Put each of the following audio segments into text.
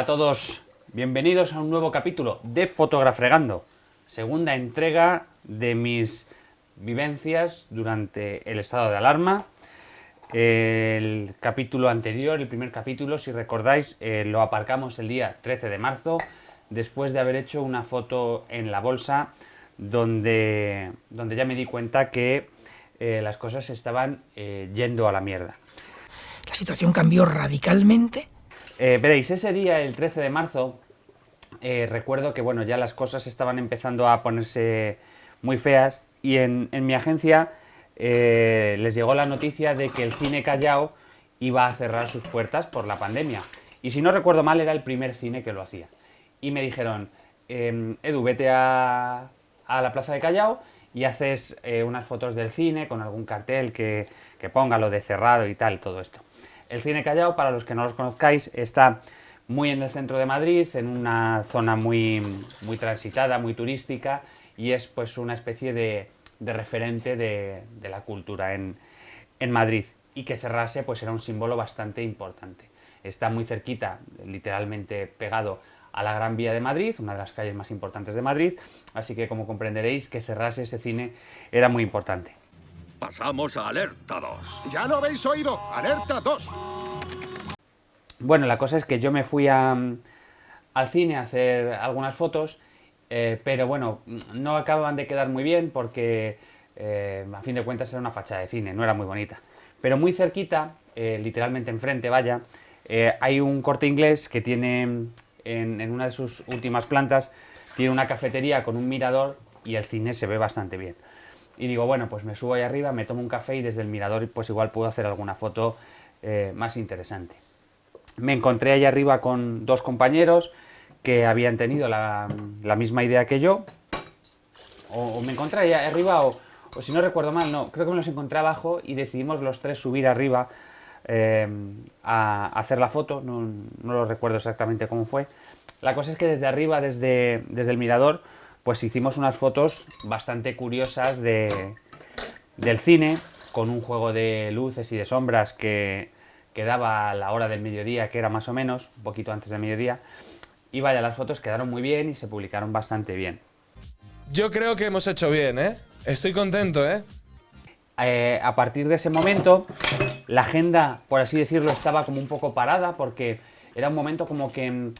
a todos, bienvenidos a un nuevo capítulo de Fotografregando, segunda entrega de mis vivencias durante el estado de alarma. El capítulo anterior, el primer capítulo, si recordáis, lo aparcamos el día 13 de marzo, después de haber hecho una foto en la bolsa donde ya me di cuenta que las cosas se estaban yendo a la mierda. La situación cambió radicalmente. Veréis, ese día, el 13 de marzo, recuerdo que bueno, ya las cosas estaban empezando a ponerse muy feas y en mi agencia les llegó la noticia de que el Cine Callao iba a cerrar sus puertas por la pandemia. Y si no recuerdo mal, era el primer cine que lo hacía. Y me dijeron, Edu, vete a la plaza de Callao y haces unas fotos del cine con algún cartel que ponga lo de cerrado y tal, todo esto. El Cine Callao, para los que no los conozcáis, está muy en el centro de Madrid, en una zona muy transitada, muy turística, y es pues una especie de referente de la cultura en Madrid. Y que cerrase pues era un símbolo bastante importante. Está muy cerquita, literalmente pegado a la Gran Vía de Madrid, una de las calles más importantes de Madrid, así que como comprenderéis que cerrase ese cine era muy importante. Pasamos a alerta 2. ¡Ya lo habéis oído! ¡Alerta 2! Bueno, la cosa es que yo me fui al cine a hacer algunas fotos, pero bueno, no acababan de quedar muy bien porque a fin de cuentas era una fachada de cine, no era muy bonita. Pero muy cerquita, literalmente enfrente, vaya, hay un Corte Inglés que tiene en una de sus últimas plantas, tiene una cafetería con un mirador y el cine se ve bastante bien. Y digo, bueno, pues me subo ahí arriba, me tomo un café y desde el mirador pues igual puedo hacer alguna foto más interesante. Me encontré allá arriba con dos compañeros que habían tenido la misma idea que yo. O me encontré allá arriba o si no recuerdo mal, no, creo que me los encontré abajo y decidimos los tres subir arriba a hacer la foto. No lo recuerdo exactamente cómo fue. La cosa es que desde arriba, desde el mirador, pues hicimos unas fotos bastante curiosas del cine, con un juego de luces y de sombras que daba a la hora del mediodía, que era más o menos, un poquito antes del mediodía. Y vaya, las fotos quedaron muy bien y se publicaron bastante bien. Yo creo que hemos hecho bien, ¿eh? Estoy contento, ¿eh? A partir de ese momento, la agenda, por así decirlo, estaba como un poco parada, porque era un momento como que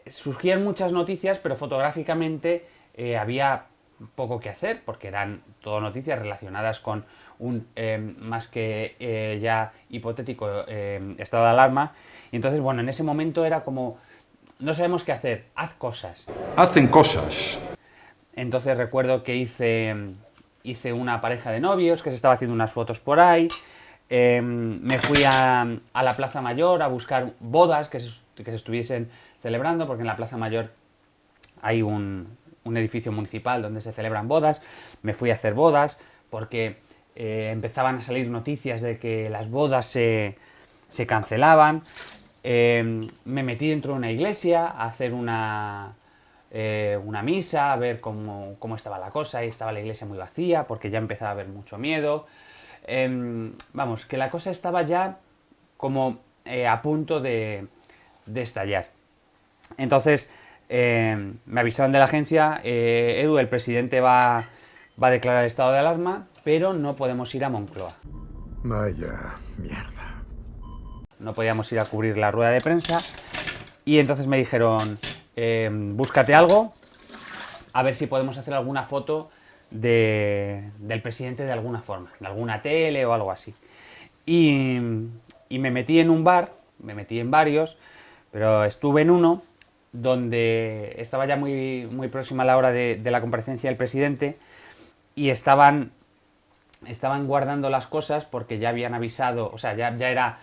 surgían muchas noticias, pero fotográficamente había poco que hacer, porque eran todo noticias relacionadas con un más que ya hipotético estado de alarma. Y entonces, bueno, en ese momento era como, no sabemos qué hacer, haz cosas. Hacen cosas. Entonces recuerdo que hice una pareja de novios que se estaba haciendo unas fotos por ahí. Me fui a la Plaza Mayor a buscar bodas que se estuviesen celebrando, porque en la Plaza Mayor hay un edificio municipal donde se celebran bodas. Me fui a hacer bodas porque empezaban a salir noticias de que las bodas se cancelaban. Me metí dentro de una iglesia a hacer una misa, a ver cómo estaba la cosa, y estaba la iglesia muy vacía porque ya empezaba a haber mucho miedo. Vamos, que la cosa estaba ya como a punto de estallar. Entonces me avisaron de la agencia, Edu, el presidente va a declarar estado de alarma, pero no podemos ir a Moncloa. Vaya mierda. No podíamos ir a cubrir la rueda de prensa y entonces me dijeron, búscate algo, a ver si podemos hacer alguna foto del presidente de alguna forma, de alguna tele o algo así. Y me metí en un bar, me metí en varios, pero estuve en uno donde estaba ya muy próxima a la hora de la comparecencia del presidente y estaban guardando las cosas porque ya habían avisado, o sea, ya era,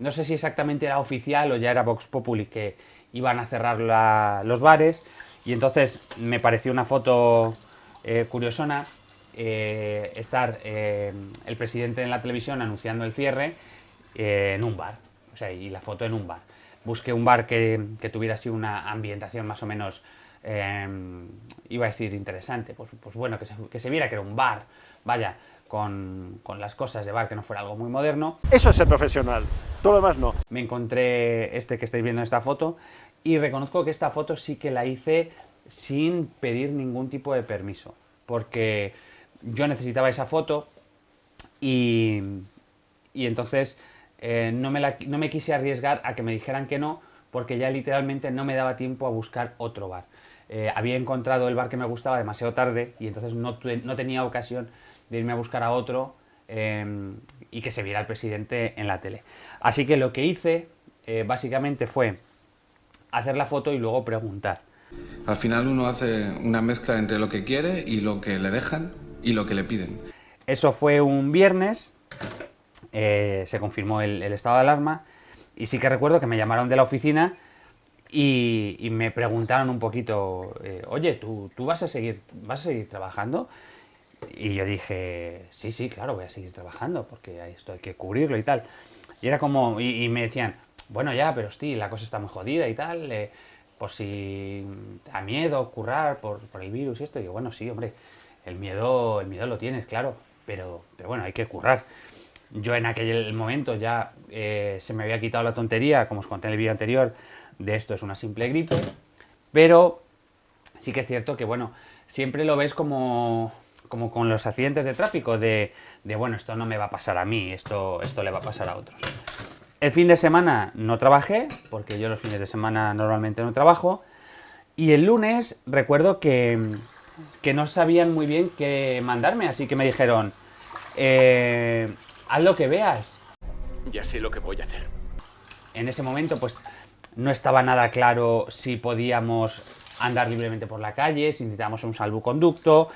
no sé si exactamente era oficial o ya era Vox Populi que iban a cerrar los bares, y entonces me pareció una foto curiosona estar el presidente en la televisión anunciando el cierre en un bar, o sea, y la foto en un bar. Busqué un bar que tuviera así una ambientación más o menos, iba a decir interesante, pues bueno, que se viera que era un bar, vaya, con las cosas de bar, que no fuera algo muy moderno. Eso es ser profesional, todo lo demás no. Me encontré este que estáis viendo en esta foto Y reconozco que esta foto sí que la hice sin pedir ningún tipo de permiso, porque yo necesitaba esa foto y, y entonces no me quise arriesgar a que me dijeran que no, porque ya literalmente no me daba tiempo a buscar otro bar. Había encontrado el bar que me gustaba demasiado tarde y entonces no tenía ocasión de irme a buscar a otro y que se viera el presidente en la tele. Así que lo que hice básicamente fue hacer la foto y luego preguntar. Al final uno hace una mezcla entre lo que quiere y lo que le dejan y lo que le piden. Eso fue un viernes, se confirmó el estado de alarma y sí que recuerdo que me llamaron de la oficina y me preguntaron un poquito, oye, ¿tú vas a seguir trabajando? Y yo dije, sí, claro, voy a seguir trabajando porque esto hay que cubrirlo y tal. Y era como, y me decían, bueno ya, pero hostia, la cosa está muy jodida y tal, por si te da miedo currar por el virus y esto. Y yo, bueno, sí, hombre, el miedo lo tienes, claro, pero bueno, hay que currar. Yo en aquel momento ya se me había quitado la tontería, como os conté en el vídeo anterior, de esto es una simple gripe, pero sí que es cierto que, bueno, siempre lo ves como con los accidentes de tráfico, de bueno, esto no me va a pasar a mí, esto le va a pasar a otros. El fin de semana no trabajé, porque yo los fines de semana normalmente no trabajo, y el lunes recuerdo que no sabían muy bien qué mandarme, así que me dijeron, haz lo que veas. Ya sé lo que voy a hacer. En ese momento pues no estaba nada claro si podíamos andar libremente por la calle, si necesitábamos un salvoconducto,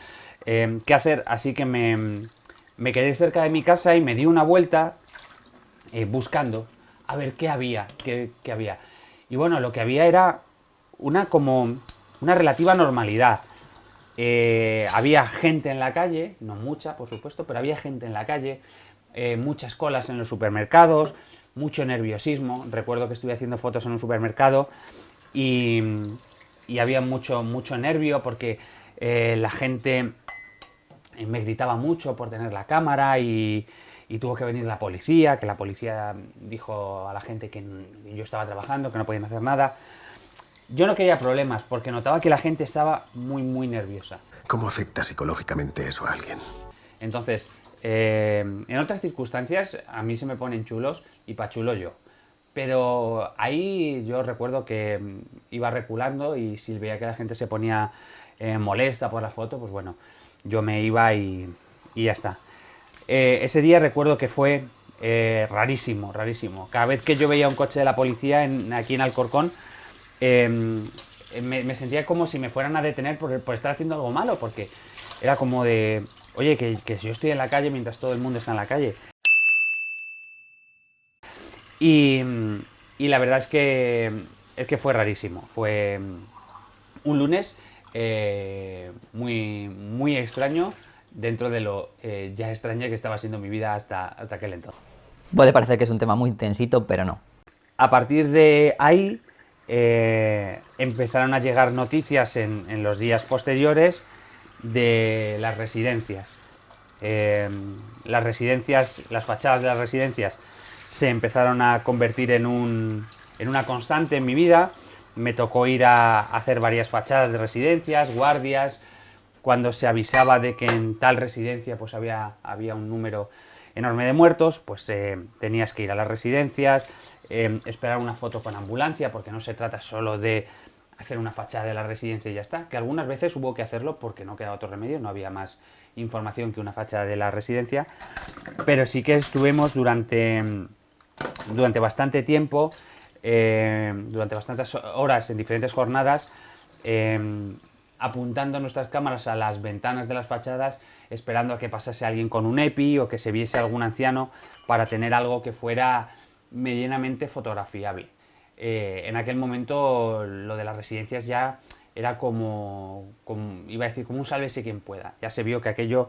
qué hacer, así que me quedé cerca de mi casa y me di una vuelta buscando a ver qué había, qué había. Y bueno, lo que había era una relativa normalidad. Había gente en la calle, no mucha, por supuesto, pero había gente en la calle, muchas colas en los supermercados, mucho nerviosismo. Recuerdo que estuve haciendo fotos en un supermercado y había mucho nervio porque la gente me gritaba mucho por tener la cámara y tuvo que venir la policía, que la policía dijo a la gente que yo estaba trabajando, que no podían hacer nada. Yo no quería problemas porque notaba que la gente estaba muy nerviosa. ¿Cómo afecta psicológicamente eso a alguien? Entonces, en otras circunstancias a mí se me ponen chulos y pa' chulo yo. Pero ahí yo recuerdo que iba reculando y si veía que la gente se ponía molesta por la foto, pues bueno, yo me iba y ya está. Ese día recuerdo que fue rarísimo. Cada vez que yo veía un coche de la policía aquí en Alcorcón, me sentía como si me fueran a detener por estar haciendo algo malo, porque era como de, oye, que si yo estoy en la calle mientras todo el mundo está en la calle. Y la verdad es que fue rarísimo. Fue un lunes muy extraño dentro de lo ya extraña que estaba siendo mi vida hasta aquel entonces. Puede parecer que es un tema muy intensito, pero no. A partir de ahí empezaron a llegar noticias en los días posteriores de las residencias. Las fachadas de las residencias se empezaron a convertir en una constante en mi vida. Me tocó ir a hacer varias fachadas de residencias, guardias. Cuando se avisaba de que en tal residencia pues había un número enorme de muertos, pues tenías que ir a las residencias, esperar una foto con ambulancia, porque no se trata solo de hacer una fachada de la residencia y ya está, que algunas veces hubo que hacerlo porque no quedaba otro remedio, no había más información que una fachada de la residencia, pero sí que estuvimos durante bastante tiempo, durante bastantes horas en diferentes jornadas, apuntando nuestras cámaras a las ventanas de las fachadas, esperando a que pasase alguien con un EPI o que se viese algún anciano para tener algo que fuera medianamente fotografiable. En aquel momento lo de las residencias ya era iba a decir, como un sálvese quien pueda. Ya se vio que aquello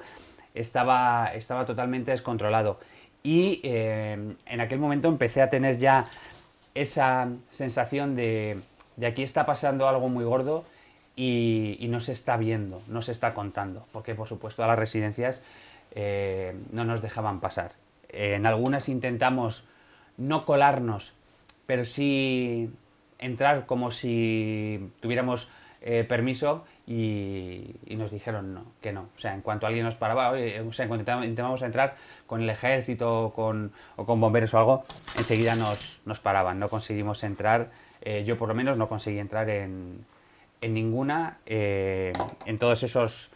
estaba totalmente descontrolado. Y en aquel momento empecé a tener ya esa sensación de aquí está pasando algo muy gordo y no se está viendo, no se está contando, porque por supuesto a las residencias no nos dejaban pasar. En algunas intentamos no colarnos, pero sí entrar como si tuviéramos permiso y nos dijeron que no. O sea, en cuanto alguien nos paraba, o sea, en cuanto intentábamos entrar con el ejército o con bomberos o algo, enseguida nos paraban. No conseguimos entrar, yo por lo menos no conseguí entrar en ninguna en todos esos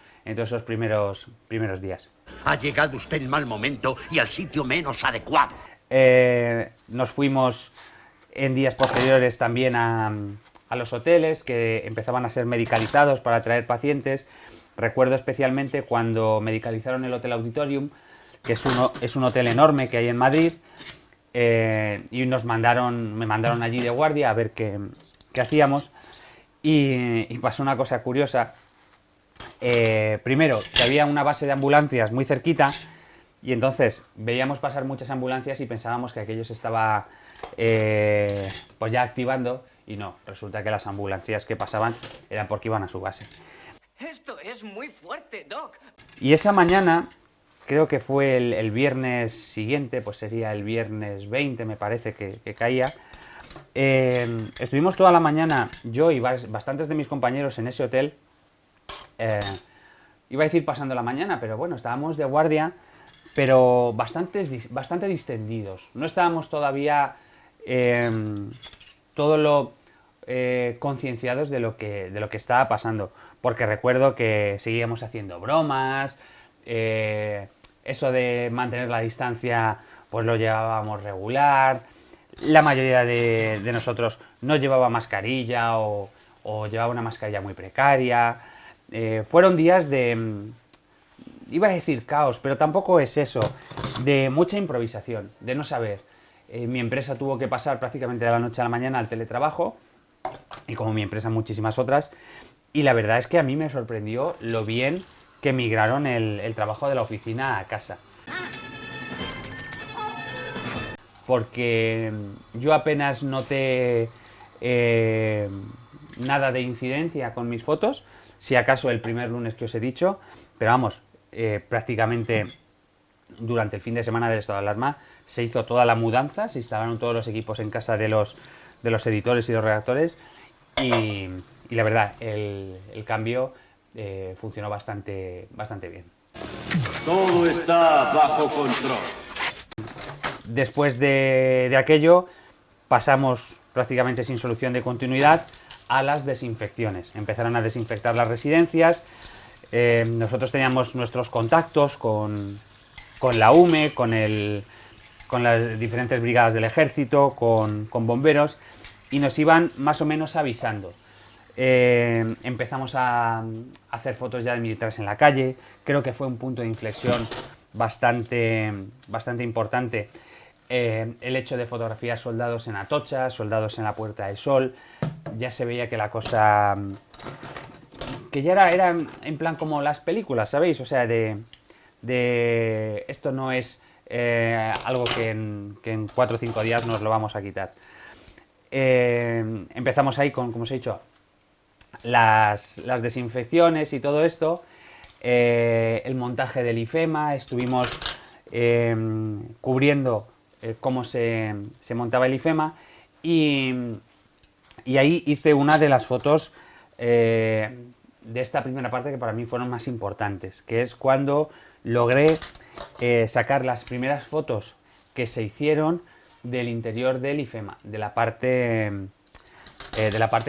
primeros días. Ha llegado usted en mal momento y al sitio menos adecuado. Nos fuimos en días posteriores también a los hoteles que empezaban a ser medicalizados para traer pacientes. Recuerdo especialmente cuando medicalizaron el Hotel Auditorium, que es un hotel enorme que hay en Madrid, y me mandaron allí de guardia a ver qué hacíamos. Y pasó una cosa curiosa. Primero, que había una base de ambulancias muy cerquita y entonces veíamos pasar muchas ambulancias y pensábamos que aquello se estaba pues ya activando, y no, resulta que las ambulancias que pasaban eran porque iban a su base. Esto es muy fuerte, Doc. Y esa mañana, creo que fue el viernes siguiente, pues sería el viernes 20 me parece que caía, estuvimos toda la mañana, yo y bastantes de mis compañeros en ese hotel, iba a decir pasando la mañana, pero bueno, estábamos de guardia, pero bastante distendidos. No estábamos todavía todo lo concienciados de lo que estaba pasando, porque recuerdo que seguíamos haciendo bromas, eso de mantener la distancia pues lo llevábamos regular, la mayoría de nosotros no llevaba mascarilla o llevaba una mascarilla muy precaria. Fueron días de, iba a decir caos, pero tampoco es eso, de mucha improvisación, de no saber. Mi empresa tuvo que pasar prácticamente de la noche a la mañana al teletrabajo, y como mi empresa muchísimas otras, y la verdad es que a mí me sorprendió lo bien que migraron el trabajo de la oficina a casa. Porque yo apenas noté nada de incidencia con mis fotos, si acaso el primer lunes que os he dicho, pero vamos, prácticamente durante el fin de semana del estado de alarma se hizo toda la mudanza, se instalaron todos los equipos en casa de los editores y los redactores, y la verdad, el cambio funcionó bastante bien. Todo está bajo control. Después de aquello pasamos prácticamente sin solución de continuidad a las desinfecciones. Empezaron a desinfectar las residencias. Nosotros teníamos nuestros contactos con la UME, con las diferentes brigadas del ejército, con bomberos, y nos iban más o menos avisando. Empezamos a hacer fotos ya de militares en la calle. Creo que fue un punto de inflexión bastante importante. El hecho de fotografiar soldados en Atocha, soldados en la Puerta del Sol, ya se veía que la cosa, que ya era en plan como las películas, ¿sabéis? O sea, de esto no es algo que en 4 o 5 días nos lo vamos a quitar. Empezamos ahí con, como os he dicho, las desinfecciones y todo esto, el montaje del IFEMA, estuvimos cubriendo cómo se montaba el IFEMA, y ahí hice una de las fotos de esta primera parte que para mí fueron más importantes, que es cuando logré sacar las primeras fotos que se hicieron del interior del IFEMA, de la parte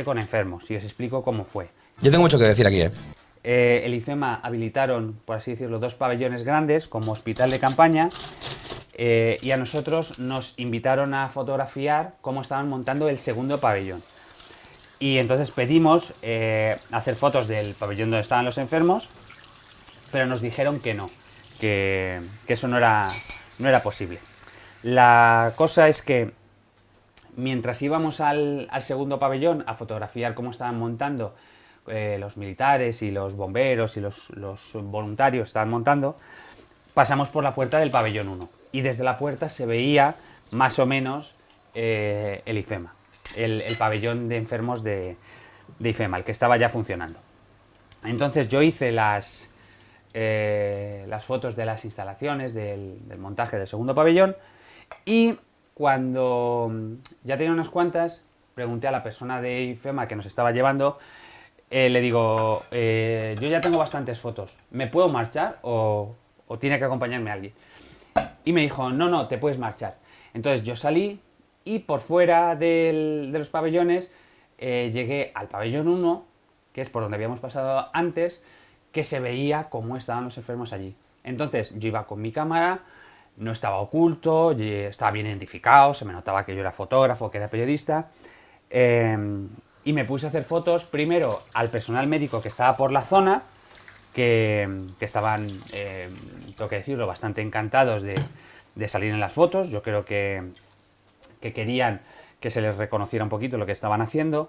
con enfermos, y os explico cómo fue. Yo tengo mucho que decir aquí, El IFEMA habilitaron, por así decirlo, 2 pabellones grandes como hospital de campaña, y a nosotros nos invitaron a fotografiar cómo estaban montando el segundo pabellón. Y entonces pedimos hacer fotos del pabellón donde estaban los enfermos, pero nos dijeron que no, que eso no era posible. La cosa es que mientras íbamos al segundo pabellón a fotografiar cómo estaban montando los militares y los bomberos y los voluntarios estaban montando, pasamos por la puerta del pabellón 1 y desde la puerta se veía más o menos el IFEMA, el pabellón de enfermos de IFEMA, el que estaba ya funcionando. Entonces yo hice las fotos de las instalaciones, del montaje del segundo pabellón, y cuando ya tenía unas cuantas, pregunté a la persona de IFEMA que nos estaba llevando, le digo, yo ya tengo bastantes fotos, ¿me puedo marchar o tiene que acompañarme alguien? Y me dijo, no, te puedes marchar. Entonces yo salí y por fuera de los pabellones llegué al pabellón 1, que es por donde habíamos pasado antes, que se veía cómo estaban los enfermos allí. Entonces yo iba con mi cámara, no estaba oculto, estaba bien identificado, se me notaba que yo era fotógrafo, que era periodista, y me puse a hacer fotos primero al personal médico que estaba por la zona, que estaban, tengo que decirlo, bastante encantados de salir en las fotos. Yo creo que querían que se les reconociera un poquito lo que estaban haciendo.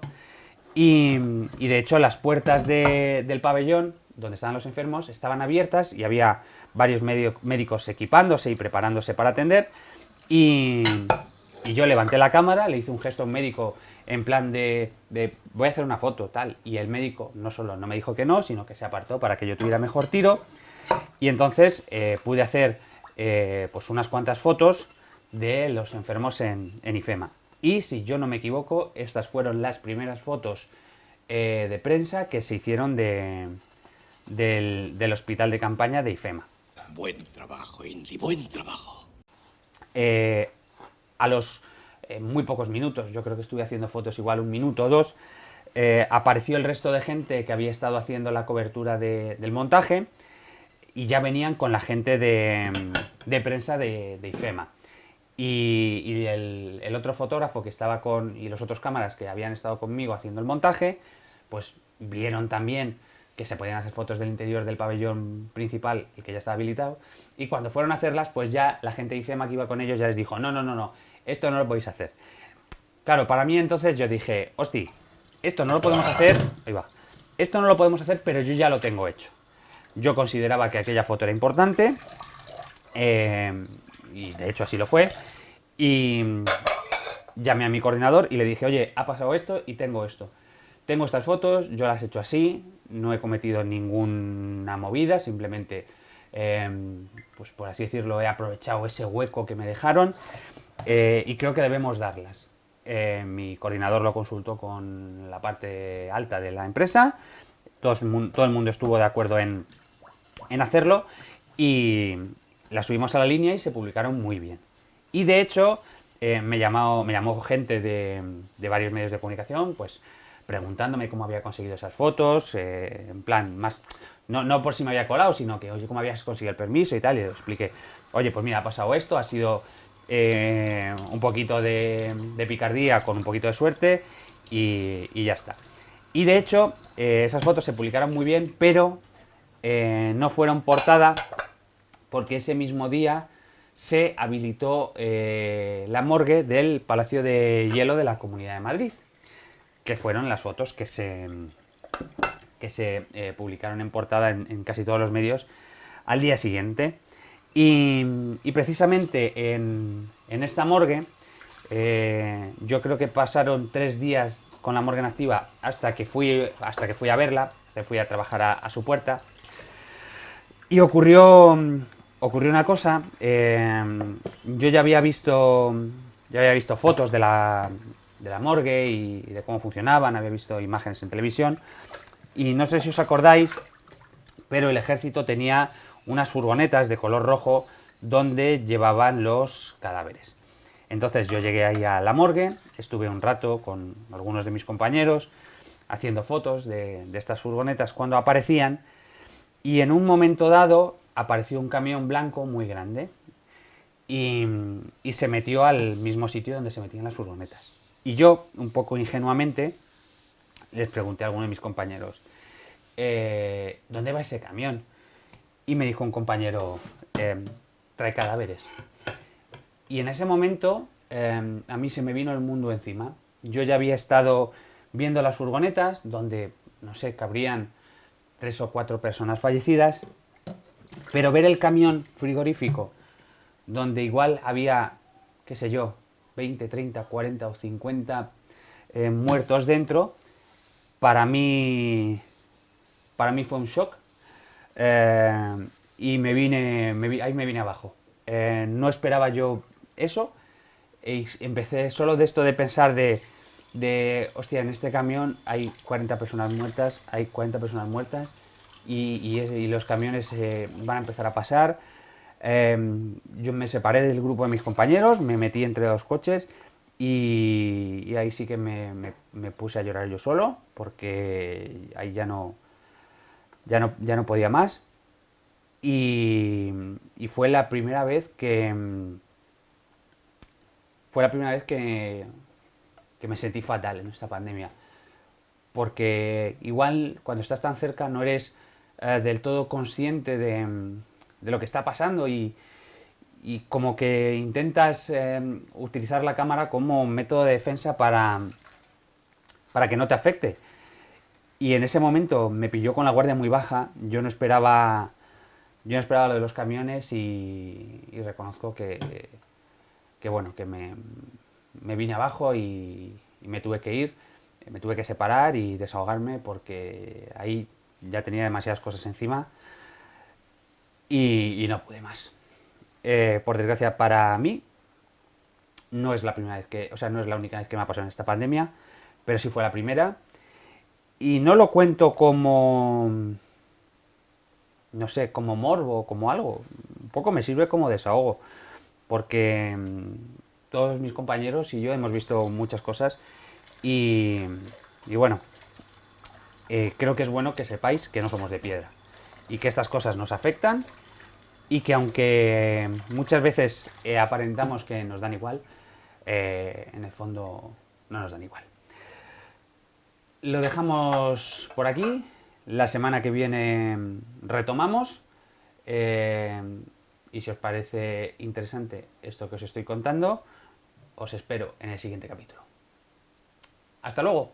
Y de hecho las puertas del pabellón donde estaban los enfermos estaban abiertas y había varios médicos equipándose y preparándose para atender. Y yo levanté la cámara, le hice un gesto a un médico en plan de voy a hacer una foto, tal. Y el médico no solo no me dijo que no, sino que se apartó para que yo tuviera mejor tiro. Y entonces pude hacer pues unas cuantas fotos de los enfermos en IFEMA. Y si yo no me equivoco, estas fueron las primeras fotos de prensa que se hicieron del hospital de campaña de IFEMA. Buen trabajo, Indy, buen trabajo. A los muy pocos minutos, yo creo que estuve haciendo fotos igual 1 minuto o 2, apareció el resto de gente que había estado haciendo la cobertura del montaje y ya venían con la gente de prensa de IFEMA. Y el otro fotógrafo que estaba y los otros cámaras que habían estado conmigo haciendo el montaje, pues vieron también que se podían hacer fotos del interior del pabellón principal y que ya estaba habilitado. Y cuando fueron a hacerlas, pues ya la gente de IFEMA que iba con ellos ya les dijo, no, esto no lo podéis hacer. Claro, para mí entonces yo dije, hosti, esto no lo podemos hacer, ahí va, esto no lo podemos hacer, pero yo ya lo tengo hecho. Yo consideraba que aquella foto era importante, y de hecho así lo fue, y llamé a mi coordinador y le dije, oye, ha pasado esto y tengo esto. Tengo estas fotos, yo las he hecho así, no he cometido ninguna movida, simplemente, pues por así decirlo, he aprovechado ese hueco que me dejaron y creo que debemos darlas. Mi coordinador lo consultó con la parte alta de la empresa, todo el mundo estuvo de acuerdo en hacerlo y las subimos a la línea y se publicaron muy bien. Y de hecho me llamó gente de varios medios de comunicación, pues preguntándome cómo había conseguido esas fotos, en plan, más no por si me había colado, sino que, oye, cómo habías conseguido el permiso y tal, y les expliqué, oye, pues mira, ha pasado esto, ha sido un poquito de picardía con un poquito de suerte y ya está. Y de hecho, esas fotos se publicaron muy bien, pero no fueron portada porque ese mismo día se habilitó la morgue del Palacio de Hielo de la Comunidad de Madrid, que fueron las fotos que se publicaron en portada en casi todos los medios al día siguiente. Y precisamente en esta morgue, yo creo que pasaron 3 días con la morgue en activa hasta que fui a verla, fui a trabajar a su puerta. Y ocurrió una cosa, yo ya había visto fotos de la morgue y de cómo funcionaban, había visto imágenes en televisión, y no sé si os acordáis, pero el ejército tenía unas furgonetas de color rojo donde llevaban los cadáveres. Entonces yo llegué ahí a la morgue, estuve un rato con algunos de mis compañeros haciendo fotos de estas furgonetas cuando aparecían, y en un momento dado apareció un camión blanco muy grande y se metió al mismo sitio donde se metían las furgonetas. Y yo, un poco ingenuamente, les pregunté a alguno de mis compañeros, ¿dónde va ese camión? Y me dijo un compañero, trae cadáveres. Y en ese momento a mí se me vino el mundo encima. Yo ya había estado viendo las furgonetas donde, no sé, cabrían 3 o 4 personas fallecidas, pero ver el camión frigorífico donde igual había, qué sé yo, 20, 30, 40 o 50 muertos dentro, para mí fue un shock, y ahí me vine abajo. No esperaba yo eso, y empecé solo de esto de pensar de hostia, en este camión hay 40 personas muertas, y los camiones van a empezar a pasar. Yo me separé del grupo de mis compañeros, me metí entre dos coches y ahí sí que me puse a llorar yo solo, porque ahí ya no podía más. Y fue la primera vez que me sentí fatal en esta pandemia, porque igual cuando estás tan cerca no eres del todo consciente de lo que está pasando, y como que intentas utilizar la cámara como un método de defensa para que no te afecte. Y en ese momento me pilló con la guardia muy baja, yo no esperaba lo de los camiones, y reconozco que me vine abajo y me tuve que ir, me tuve que separar y desahogarme, porque ahí ya tenía demasiadas cosas encima y no pude más. Por desgracia para mí, no es la única vez que me ha pasado en esta pandemia, pero sí fue la primera. Y no lo cuento como, no sé, como morbo, como algo. Un poco me sirve como desahogo, porque todos mis compañeros y yo hemos visto muchas cosas y bueno, creo que es bueno que sepáis que no somos de piedra y que estas cosas nos afectan, y que aunque muchas veces aparentamos que nos dan igual, en el fondo no nos dan igual. Lo dejamos por aquí. La semana que viene retomamos. Y si os parece interesante esto que os estoy contando, os espero en el siguiente capítulo. ¡Hasta luego!